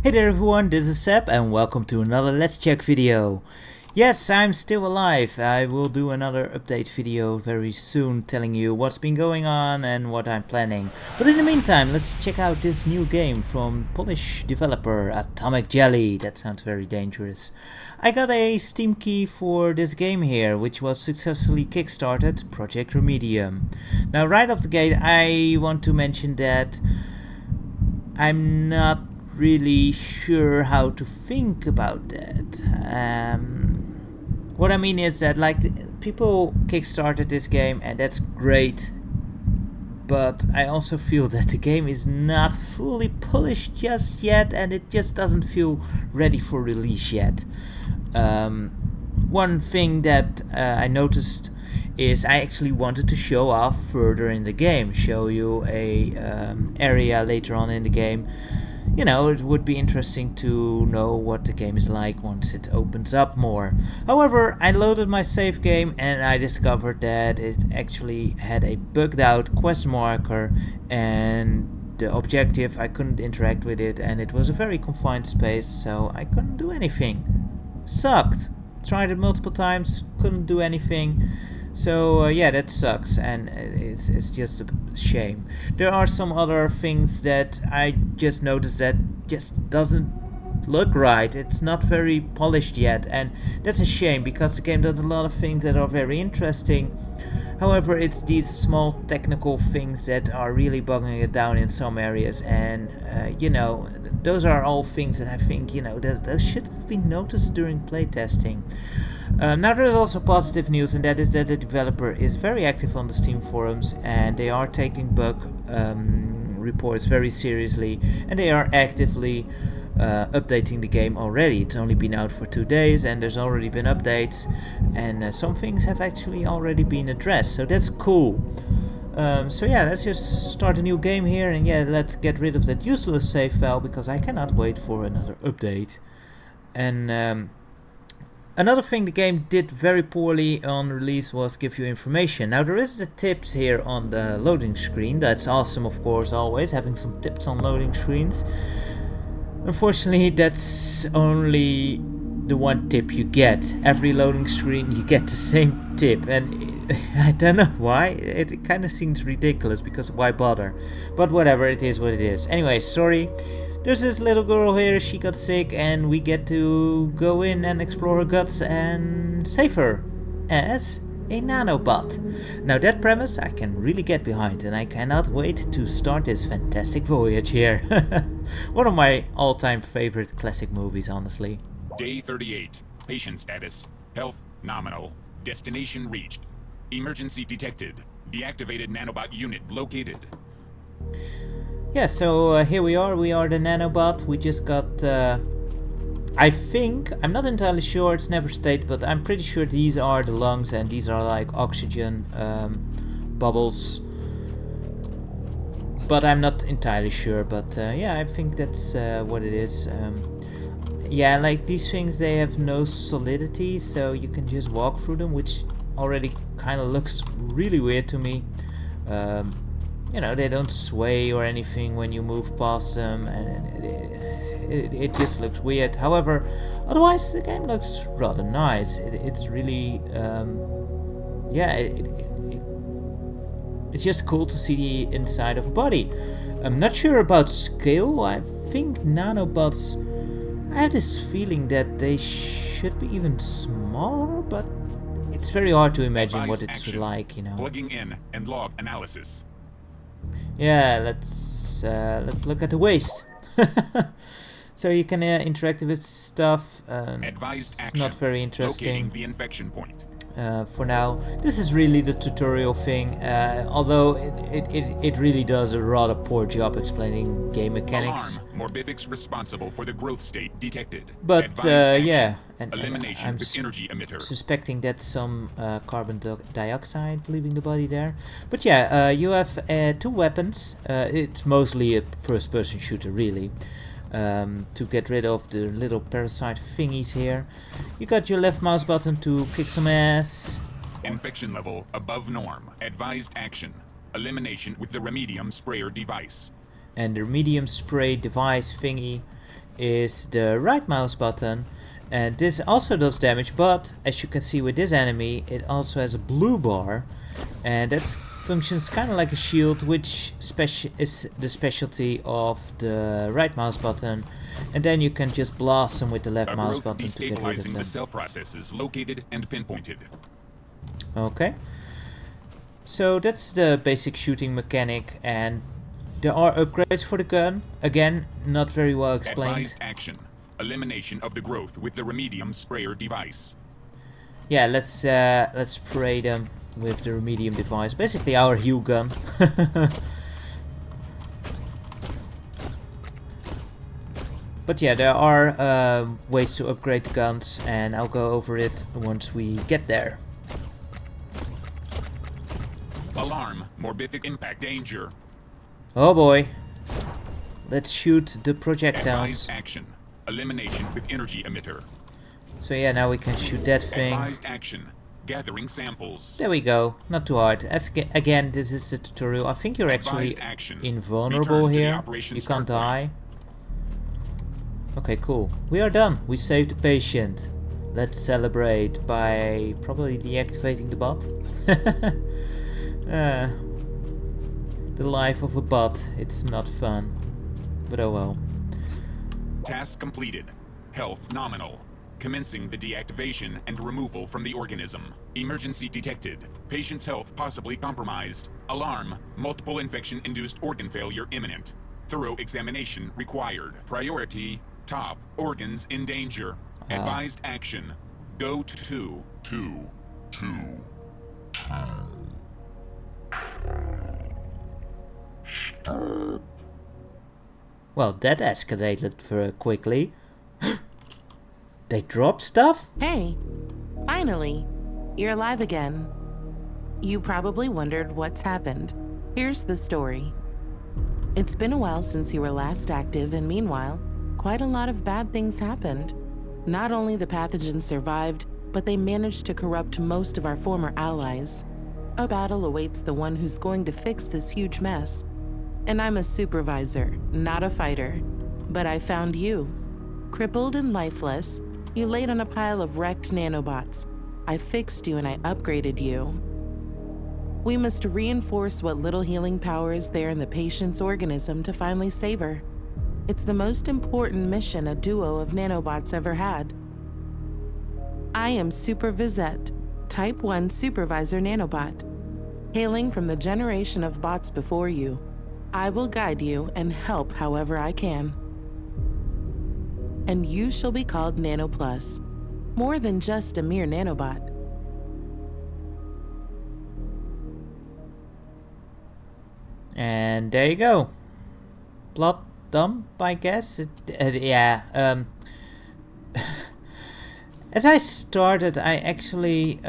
Hey there everyone, this is Seb and welcome to another Let's Check video. Yes, I'm still alive. I will do another update video very soon telling you what's been going on and what I'm planning. But in the meantime, let's check out this new game from Polish developer Atomic Jelly. That sounds very dangerous. I got a Steam key for this game here, which was successfully kickstarted, Project Remedium. Now right off the gate I want to mention that I'm not really sure how to think about that. What I mean is that people kickstarted this game and that's great, but I also feel that the game is not fully polished just yet and it just doesn't feel ready for release yet. One thing that I noticed is I actually wanted to show off further in the game, show you a area later on in the game. You know, it would be interesting to know what the game is like once it opens up more. However, I loaded my save game and I discovered that it actually had a bugged out quest marker and the objective, I couldn't interact with it and it was a very confined space, so I couldn't do anything. Sucked. Tried it multiple times, couldn't do anything. So yeah, that sucks and it's just a shame. There are some other things that I just noticed that just doesn't look right. It's not very polished yet and that's a shame because the game does a lot of things that are very interesting. However, it's these small technical things that are really bogging it down in some areas, and you know, those are all things that I think, you know, that should have been noticed during playtesting. Now there is also positive news, and that is that the developer is very active on the Steam forums and they are taking bug reports very seriously and they are actively updating the game already. It's only been out for 2 days and there's already been updates and some things have actually already been addressed, so that's cool. So yeah, let's just start a new game here and yeah, let's get rid of that useless save file because I cannot wait for another update. And another thing the game did very poorly on release was give you information. Now there is the tips here on the loading screen. That's awesome, of course, always having some tips on loading screens. Unfortunately, that's only the one tip you get. Every loading screen you get the same tip and I don't know why. It kind of seems ridiculous because why bother? But whatever, it is what it is. Anyway, story. There's this little girl here, she got sick and we get to go in and explore her guts and save her as a nanobot. Now that premise I can really get behind and I cannot wait to start this fantastic voyage here. One of my all-time favorite classic movies, honestly. Day 38. Patient status. Health nominal. Destination reached. Emergency detected. Deactivated nanobot unit located. Yeah, so here we are the nanobot. We just got, I think, I'm not entirely sure, it's never stated, but I'm pretty sure these are the lungs and these are like oxygen bubbles. But I'm not entirely sure, but yeah, I think that's what it is. Yeah, like these things, they have no solidity, so you can just walk through them, which already kind of looks really weird to me. You know, they don't sway or anything when you move past them, and it just looks weird. However, otherwise the game looks rather nice. It's really, yeah, it's just cool to see the inside of a body. I'm not sure about scale. I think nanobots, I have this feeling that they should be even smaller, but it's very hard to imagine what it's like, you know. Plugging in and log analysis. Yeah, let's look at the waist. So you can interact with stuff. Advised it's action. not very interesting. Locating the infection point. For now, this is really the tutorial thing. Although it really does a rather poor job explaining game mechanics. Alarm. Morbifics responsible for the growth state detected. But yeah, and Elimination I'm with energy emitter. suspecting that's some carbon dioxide leaving the body there. But yeah, you have 2 weapons. It's mostly a first-person shooter, really. To get rid of the little parasite thingies here. You got your left mouse button to kick some ass. Infection level above norm. Advised action. Elimination with the Remedium sprayer device. And the Remedium spray device thingy is the right mouse button, and this also does damage, but as you can see with this enemy, it also has a blue bar, and that functions kind of like a shield, which is the specialty of the right mouse button, and then you can just blast them with the left A mouse growth button to get rid of destabilizing them. the cell processes located and pinpointed. Okay, so that's the basic shooting mechanic, and there are upgrades for the gun. Again, not very well explained. Advised action. Elimination of the growth with the Remedium sprayer device. Yeah, let's spray them with the Remedium device. Basically our heal gun. But yeah, there are ways to upgrade the guns, and I'll go over it once we get there. Alarm. Morbific impact danger. Oh boy. Let's shoot the projectiles. Advised action. Elimination with energy emitter. So yeah, now we can shoot that thing. Advised action. Gathering samples. There we go. Not too hard. Again, this is the tutorial. I think you're actually Advised action. invulnerable Return to the here. operation You can't start point. die. Okay, cool. We are done. We saved the patient. Let's celebrate by probably deactivating the bot. The life of a bot. It's not fun. But oh well. Task completed. Health nominal. Commencing the deactivation and removal from the organism. Emergency detected. Patient's health possibly compromised. Alarm. Multiple infection-induced organ failure imminent. Thorough examination required. Priority. Top. Organs in danger. Advised action. Go to... Well, that escalated very quickly. They dropped stuff? Hey, finally, you're alive again. You probably wondered what's happened. Here's the story. It's been a while since you were last active, and meanwhile, quite a lot of bad things happened. Not only the pathogens survived, but they managed to corrupt most of our former allies. A battle awaits the one who's going to fix this huge mess. And I'm a supervisor, not a fighter. But I found you. Crippled and lifeless, you laid on a pile of wrecked nanobots. I fixed you and I upgraded you. We must reinforce what little healing power is there in the patient's organism to finally save her. It's the most important mission a duo of nanobots ever had. I am Supervisette, Type 1 Supervisor Nanobot. Hailing from the generation of bots before you, I will guide you and help however I can. And you shall be called Nano Plus, more than just a mere nanobot. And there you go. Plot dump, I guess. Yeah. As I started, I actually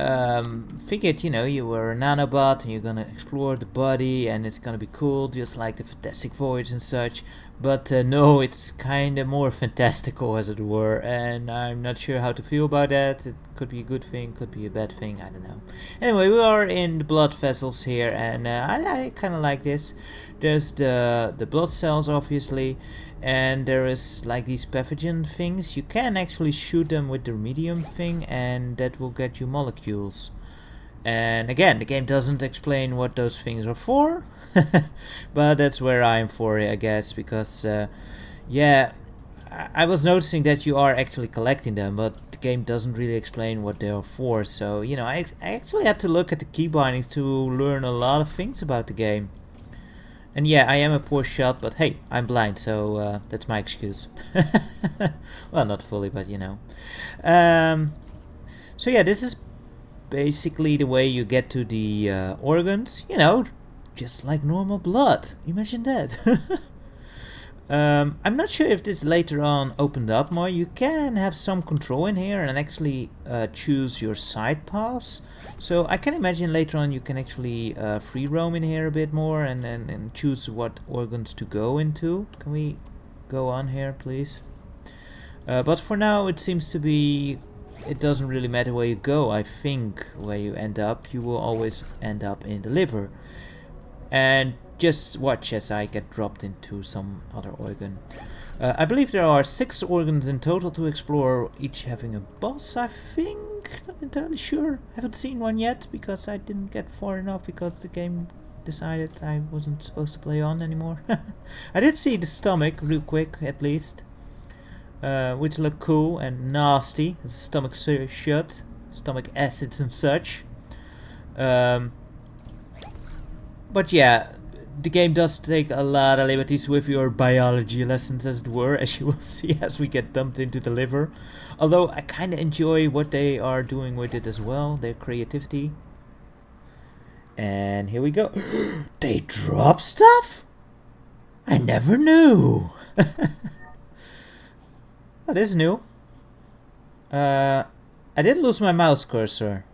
figured, you were a nanobot and you're gonna explore the body and it's gonna be cool, just like the Fantastic Voyage and such. But no, it's kinda more fantastical, as it were, and I'm not sure how to feel about that. It could be a good thing, could be a bad thing, I don't know. Anyway, we are in the blood vessels here, and I kinda like this. There's the blood cells, obviously, and there is like these pathogen things. You can actually shoot them with the Remedium thing, and that will get you molecules. And again, the game doesn't explain what those things are for, but that's where I'm for, I guess, because yeah, I was noticing that you are actually collecting them, but the game doesn't really explain what they are for. So I actually had to look at the key bindings to learn a lot of things about the game. And yeah, I am a poor shot, but hey, I'm blind, so that's my excuse. Well, not fully, but so yeah, this is basically the way you get to the organs, just like normal blood. Imagine that. I'm not sure if this later on opened up more. You can have some control in here and actually choose your side paths. So I can imagine later on you can actually free roam in here a bit more and choose what organs to go into. Can we go on here, please? But for now it seems to be, it doesn't really matter where you go. I think where you end up, you will always end up in the liver. And just watch as I get dropped into some other organ. I believe there are 6 organs in total to explore, each having a boss, I think. Not entirely sure. Haven't seen one yet because I didn't get far enough because the game decided I wasn't supposed to play on anymore. I did see the stomach real quick at least, which looked cool and nasty. The stomach shut, stomach acids and such. But yeah, the game does take a lot of liberties with your biology lessons, as it were, as you will see as we get dumped into the liver. Although I kind of enjoy what they are doing with it as well, their creativity. And here we go. They drop stuff? I never knew. That is new. I did lose my mouse cursor,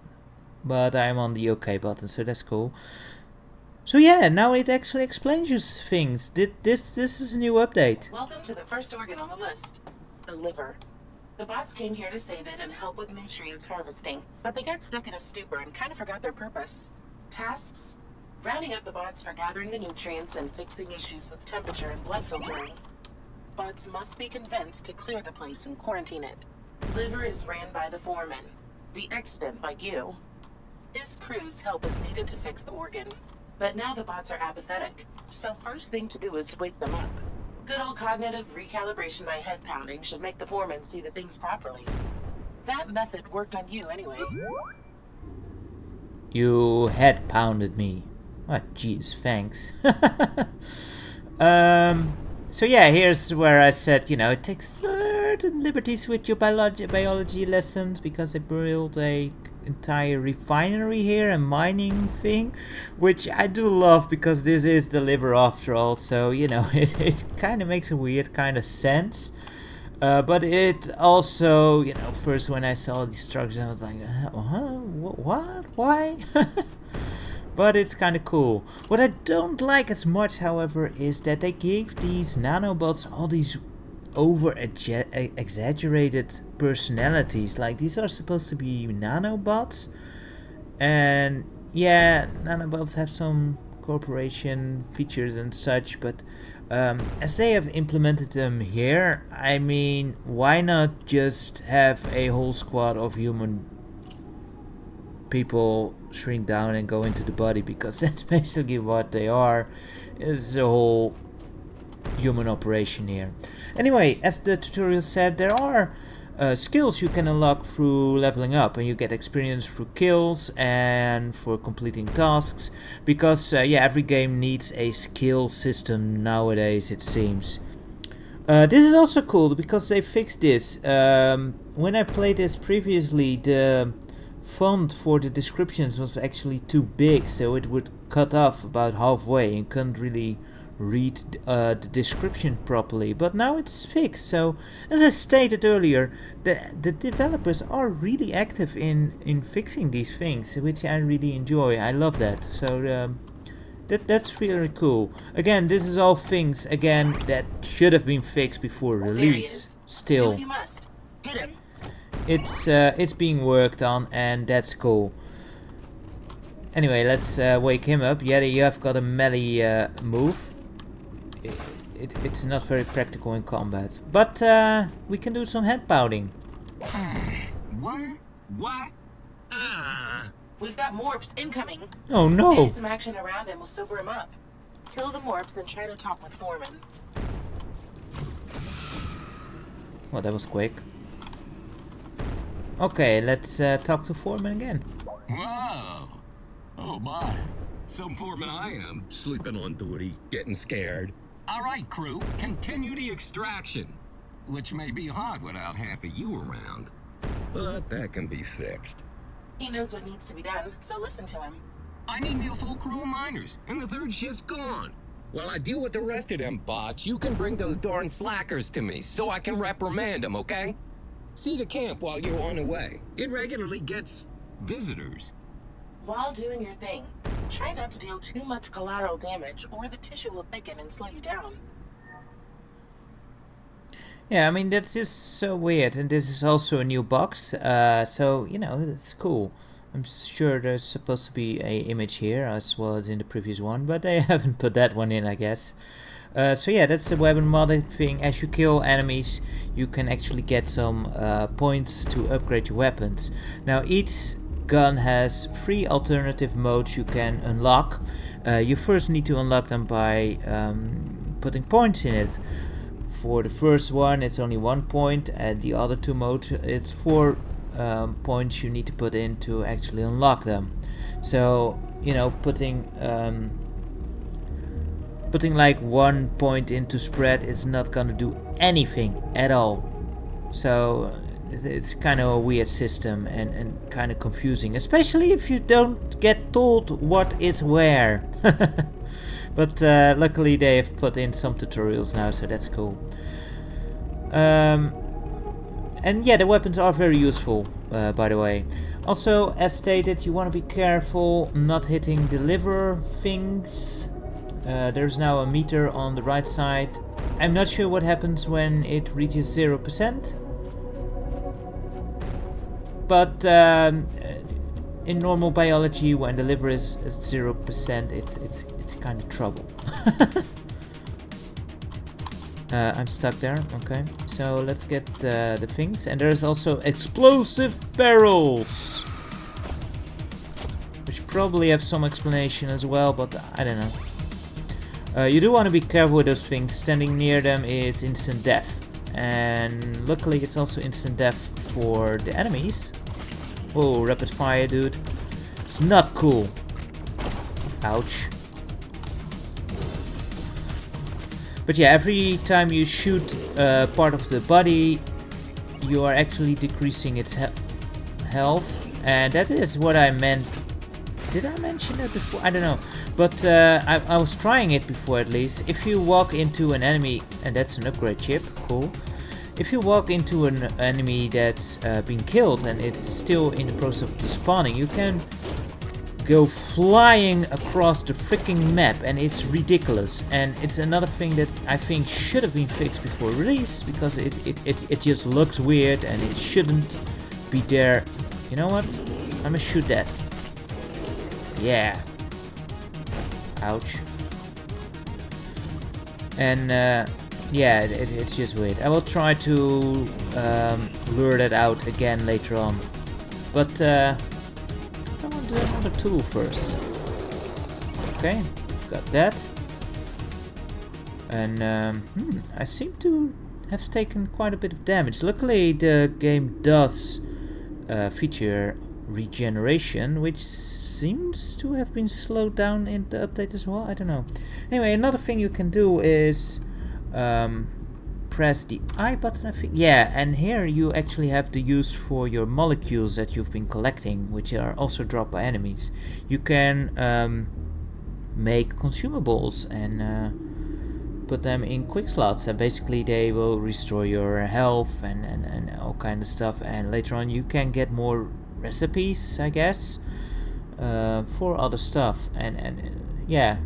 but I'm on the OK button, so that's cool. So yeah, now it actually explains you things. This is a new update. Welcome to the first organ on the list, the liver. The bots came here to save it and help with nutrients harvesting, but they got stuck in a stupor and kind of forgot their purpose. Tasks: rounding up the bots for gathering the nutrients and fixing issues with temperature and blood filtering. Bots must be convinced to clear the place and quarantine it. Liver is ran by the foreman, the extant like you. His crew's help is needed to fix the organ. But now the bots are apathetic, so first thing to do is to wake them up. Good old cognitive recalibration by head pounding should make the foreman see the things properly. That method worked on you anyway. You head pounded me. Oh jeez, thanks. So yeah, here's where I said, you know, it takes certain liberties with your biology lessons because they build a entire refinery here and mining thing, which I do love because this is the liver after all, so you know it kind of makes a weird kind of sense, but it also, you know, first when I saw these structures I was like, what, why? But it's kind of cool. What I don't like as much, however, is that they gave these nanobots all these exaggerated personalities. Like, these are supposed to be nanobots, and yeah, nanobots have some corporation features and such, but as they have implemented them here, I mean, why not just have a whole squad of human people shrink down and go into the body, because that's basically what they are. It's a whole human operation here. Anyway, as the tutorial said, there are skills you can unlock through leveling up, and you get experience through kills and for completing tasks, because yeah, every game needs a skill system nowadays, it seems. This is also cool because they fixed this. When I played this previously, the font for the descriptions was actually too big, so it would cut off about halfway and couldn't really read the description properly, but now it's fixed. So as I stated earlier, the developers are really active in fixing these things, which I really enjoy. I love that. So that's really cool. Again, this is all things again that should have been fixed before release. Still, Do what you must. Hit him. it's being worked on, and that's cool. Anyway, let's wake him up. Yeah, you have got a melee move. It's not very practical in combat, but we can do some head pounding. What? We've got morphs incoming. Oh no! Maybe some action around him will sober him up. Kill the morphs and try to talk with Foreman. Well, that was quick. Okay, let's talk to Foreman again. Wow. Oh my. Some foreman I am, sleeping on duty, getting scared. All right, crew, continue the extraction. Which may be hard without half of you around. But that can be fixed. He knows what needs to be done, so listen to him. I need me a full crew of miners, and the third shift's gone. While I deal with the rest of them bots, you can bring those darn slackers to me so I can reprimand them, okay? See the camp while you're on the way. It regularly gets visitors. While doing your thing, try not to deal too much collateral damage or the tissue will thicken and slow you down. Yeah, I mean, that's just so weird, and this is also a new box, so, you know, it's cool. I'm sure there's supposed to be a image here, as well as in the previous one, but they haven't put that one in, I guess. So yeah, that's the weapon modding thing. As you kill enemies, you can actually get some points to upgrade your weapons. Now each gun has 3 alternative modes you can unlock. You first need to unlock them by putting points in it. For the first one it's only 1 point, and the other 2 modes it's 4 points you need to put in to actually unlock them. So you know, putting like 1 point into spread is not gonna do anything at all. So it's kind of a weird system and kind of confusing, especially if you don't get told what is where. But luckily they have put in some tutorials now, so that's cool. And yeah, the weapons are very useful, by the way. Also, as stated, you want to be careful not hitting the liver things. There's now a meter on the right side. I'm not sure what happens when it reaches 0%. But in normal biology, when the liver is at 0%, it's kind of trouble. I'm stuck there. Okay, so let's get the things. And there's also explosive barrels, which probably have some explanation as well, but I don't know. You do want to be careful with those things. Standing near them is instant death, and luckily it's also instant death for the enemies. Oh, rapid fire, dude. It's not cool. Ouch. But yeah, every time you shoot part of the body, you are actually decreasing its health. And that is what I meant. Did I mention that before? I don't know. But I was trying it before at least. If you walk into an enemy, and that's an upgrade chip, cool. If you walk into an enemy that's been killed and it's still in the process of despawning, you can go flying across the freaking map, and it's ridiculous. And it's another thing that I think should have been fixed before release, because it just looks weird and it shouldn't be there. You know what? I'm gonna shoot that. Yeah. Ouch. And yeah, it's just weird. I will try to lure that out again later on. But I want to do another tool first. Okay, got that. And I seem to have taken quite a bit of damage. Luckily the game does feature regeneration, which seems to have been slowed down in the update as well. I don't know. Anyway, another thing you can do is press the I button, I think. Yeah, and here you actually have the use for your molecules that you've been collecting, which are also dropped by enemies. You can make consumables and put them in quick slots, and basically they will restore your health and all kind of stuff. And later on you can get more recipes, I guess, for other stuff. And yeah,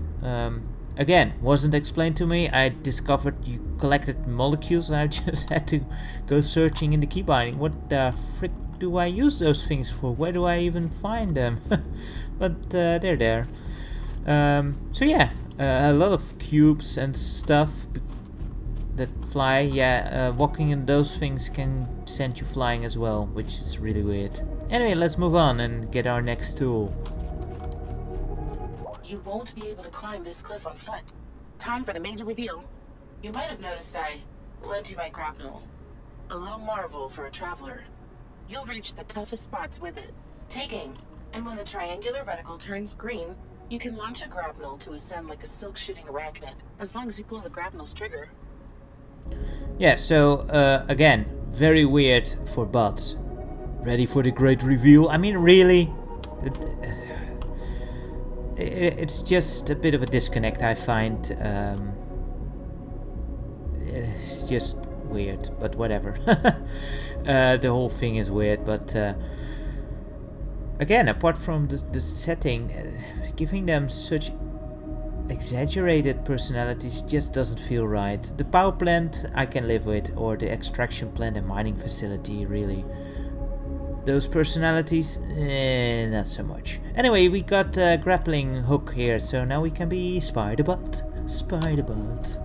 again, wasn't explained to me. I discovered you collected molecules and I just had to go searching in the key binding. What the frick do I use those things for? Where do I even find them? But they're there. So yeah, a lot of cubes and stuff that fly. Yeah, walking in those things can send you flying as well, which is really weird. Anyway, let's move on and get our next tool. You won't be able to climb this cliff on foot. Time for the major reveal. You might have noticed I lent you my grapnel. A little marvel for a traveler. You'll reach the toughest spots with it. Take aim, and when the triangular reticle turns green, you can launch a grapnel to ascend like a silk-shooting arachnid, as long as you pull the grapnel's trigger. Yeah, so again, very weird for bots. Ready for the great reveal? I mean, really? It's just a bit of a disconnect, I find. It's just weird, but whatever. The whole thing is weird, but again, apart from the setting, giving them such exaggerated personalities just doesn't feel right. The power plant I can live with, or the extraction plant and mining facility, really. Those personalities, not so much. Anyway, we got a grappling hook here, so now we can be Spider-Bot. Spider-bot.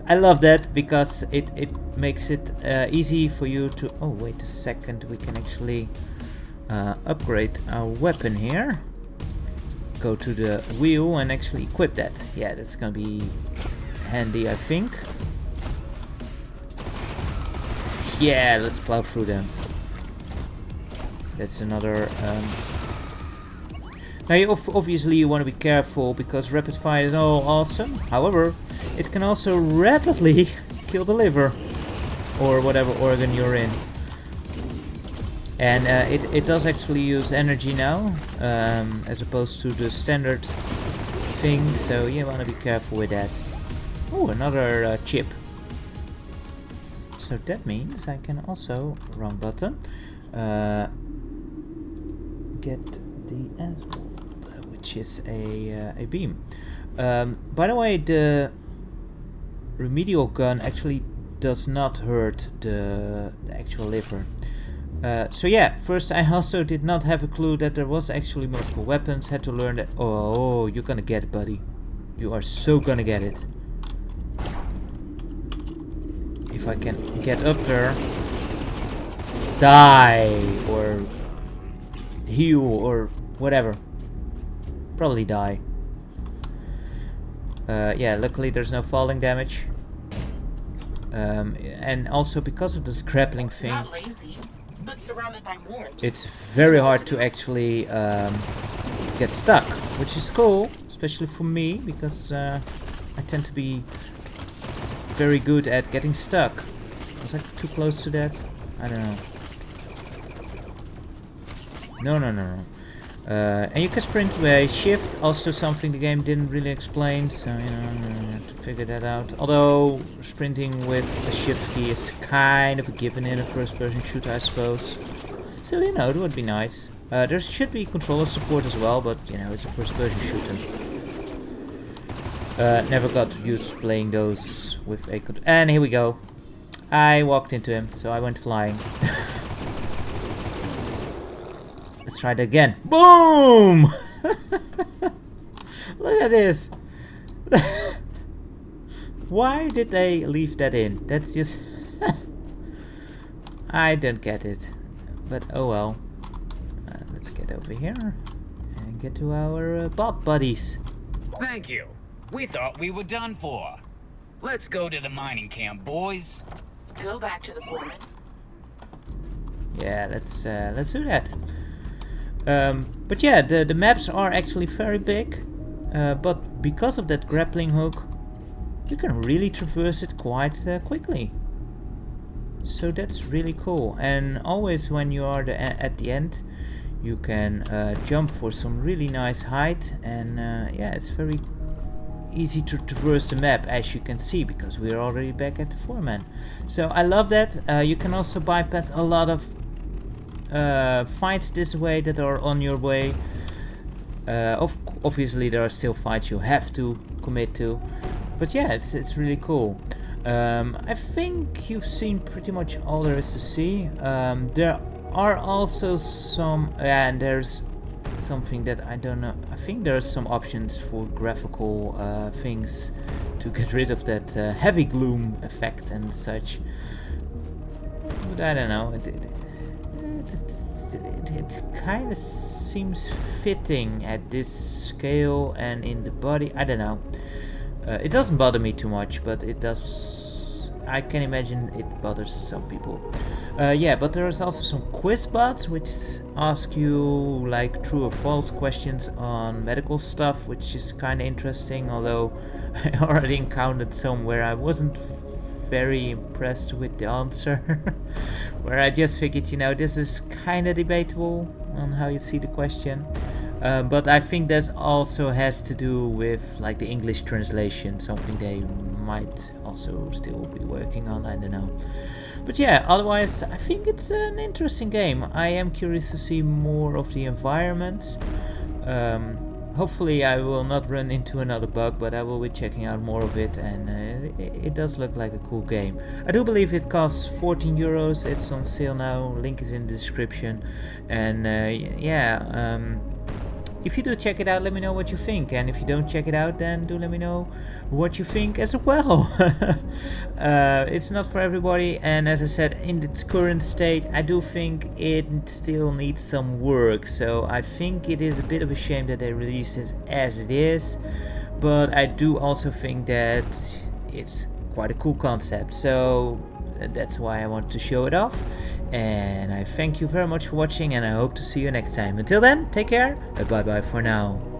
I love that because it makes it easy for you to... Oh, wait a second. We can actually upgrade our weapon here. Go to the wheel and actually equip that. Yeah, that's gonna be handy, I think. Yeah, let's plow through them. That's another... Now, obviously you want to be careful because rapid fire is all awesome. However, it can also rapidly kill the liver or whatever organ you're in. And it does actually use energy now, as opposed to the standard thing. So you want to be careful with that. Oh, another chip. So that means I can also, wrong button, get the asphalt, which is a beam. By the way, the remedial gun actually does not hurt the actual liver. So yeah, first I also did not have a clue that there was actually multiple weapons. Had to learn that. Oh, you're gonna get it, buddy. You are so gonna get it. If I can get up there, die or heal or whatever. Probably die. Yeah, luckily there's no falling damage. And also because of this grappling thing, Not lazy, but surrounded by worms. it's very hard to actually get stuck, which is cool, especially for me, because I tend to be very good at getting stuck. Was I too close to that? I don't know. No. And you can sprint away. Shift, also something the game didn't really explain, so you know, you have to figure that out. Although sprinting with the shift key is kind of a given in a first-person shooter, I suppose. So you know, it would be nice. There should be controller support as well, but you know, it's a first-person shooter. Never got used to playing those with a and here we go. I walked into him, so I went flying. Let's try that again. Boom! Look at this. Why did they leave that in? That's just... I don't get it. But oh well. Let's get over here and get to our bot buddies. Thank you. We thought we were done for. Let's go to the mining camp, boys. Go back to the foreman. Yeah, let's do that. But yeah, the maps are actually very big, but because of that grappling hook, you can really traverse it quite quickly. So that's really cool. And always when you are at the end, you can jump for some really nice height, and yeah, it's very easy to traverse the map, as you can see, because we're already back at the foreman. So I love that. You can also bypass a lot of fights this way that are on your way. Obviously there are still fights you have to commit to, but yeah, it's really cool. I think you've seen pretty much all there is to see. There are also some, and there's something that I don't know. I think there are some options for graphical things to get rid of that heavy gloom effect and such, but I don't know. It kind of seems fitting at this scale and in the body. I don't know. It doesn't bother me too much, but it does. I can imagine it bothers some people. Yeah, but there's also some quiz bots which ask you like true or false questions on medical stuff, which is kind of interesting. Although I already encountered some where I wasn't very impressed with the answer, where I just figured, you know, this is kind of debatable on how you see the question. But I think this also has to do with like the English translation, something they might also still be working on, I don't know. But yeah, otherwise I think it's an interesting game. I am curious to see more of the environments. Hopefully I will not run into another bug, but I will be checking out more of it, and it does look like a cool game. I do believe it costs 14 euros, it's on sale now, link is in the description, and yeah, if you do check it out, let me know what you think, and if you don't check it out, then do let me know what you think as well. It's not for everybody, and as I said, in its current state, I do think it still needs some work, so I think it is a bit of a shame that they released it as it is, but I do also think that it's quite a cool concept, so that's why I want to show it off. And I thank you very much for watching, and I hope to see you next time. Until then, take care, bye bye for now.